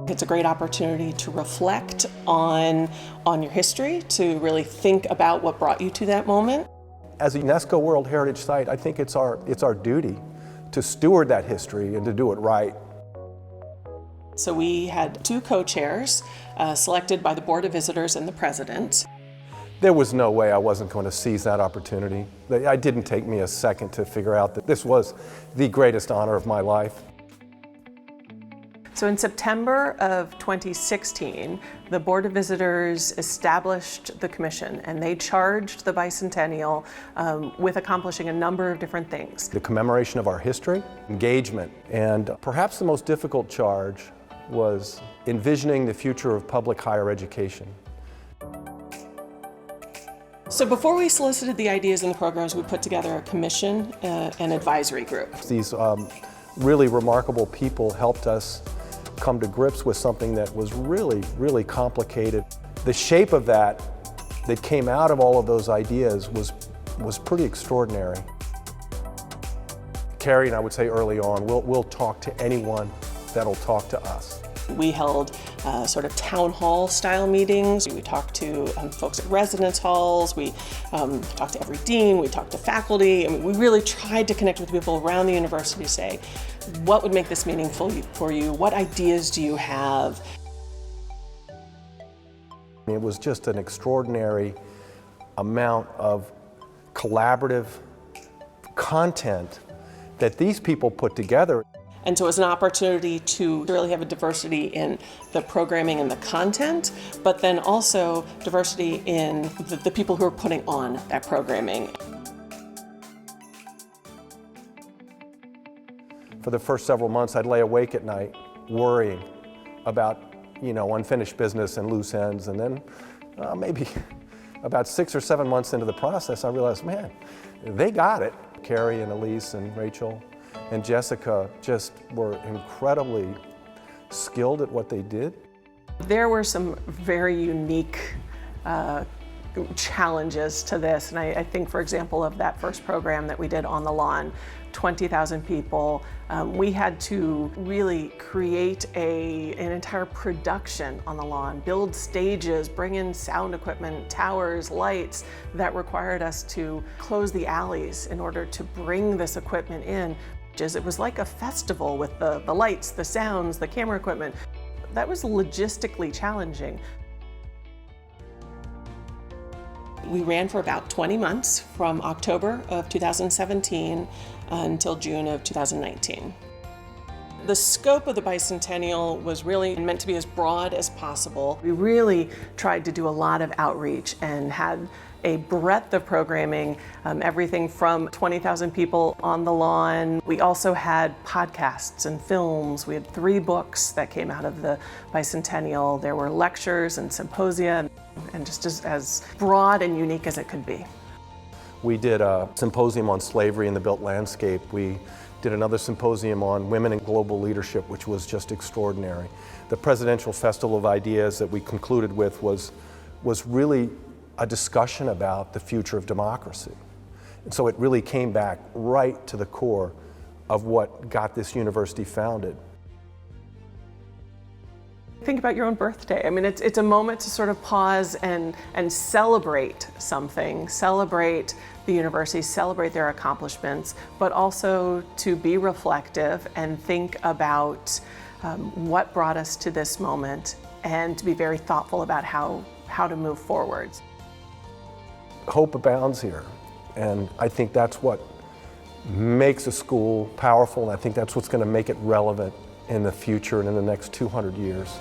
It's a great opportunity to reflect on your history, to really think about what brought you to that moment. As a UNESCO World Heritage Site, I think it's our duty to steward that history and to do it right. So we had 2 co-chairs selected by the Board of Visitors and the President. There was no way I wasn't going to seize that opportunity. It didn't take me a second to figure out that this was the greatest honor of my life. So in September of 2016, the Board of Visitors established the commission, and they charged the Bicentennial with accomplishing a number of different things. The commemoration of our history, engagement, and perhaps the most difficult charge was envisioning the future of public higher education. So before we solicited the ideas and the programs, we put together a commission, an advisory group. These really remarkable people helped us come to grips with something that was really, really complicated. The shape of that came out of all of those ideas was pretty extraordinary. Carrie and I would say early on, we'll talk to anyone that'll talk to us. We held sort of town hall style meetings. We talked to folks at residence halls. We talked to every dean. We talked to faculty. I mean, we really tried to connect with people around the university to say, what would make this meaningful for you? What ideas do you have? It was just an extraordinary amount of collaborative content that these people put together. And so it's an opportunity to really have a diversity in the programming and the content, but then also diversity in the people who are putting on that programming. For the first several months, I'd lay awake at night worrying about, unfinished business and loose ends. And then maybe about 6 or 7 months into the process, I realized, man, they got it. Carrie and Elise and Rachel and Jessica just were incredibly skilled at what they did. There were some very unique challenges to this, and I think, for example, of that first program that we did on the lawn, 20,000 people, we had to really create an entire production on the lawn, build stages, bring in sound equipment, towers, lights, that required us to close the alleys in order to bring this equipment in. It was like a festival with the lights, the sounds, the camera equipment. That was logistically challenging. We ran for about 20 months, from October of 2017 until June of 2019. The scope of the Bicentennial was really meant to be as broad as possible. We really tried to do a lot of outreach and had a breadth of programming, everything from 20,000 people on the lawn. We also had podcasts and films. We had 3 books that came out of the Bicentennial. There were lectures and symposia, and just as broad and unique as it could be. We did a symposium on slavery in the built landscape. We did another symposium on women in global leadership, which was just extraordinary. The Presidential Festival of Ideas that we concluded with was really a discussion about the future of democracy. And so it really came back right to the core of what got this university founded. Think about your own birthday. I mean, it's a moment to sort of pause and celebrate something, celebrate the university, celebrate their accomplishments, but also to be reflective and think about what brought us to this moment, and to be very thoughtful about how to move forward. Hope abounds here, and I think that's what makes a school powerful, and I think that's what's going to make it relevant in the future and in the next 200 years.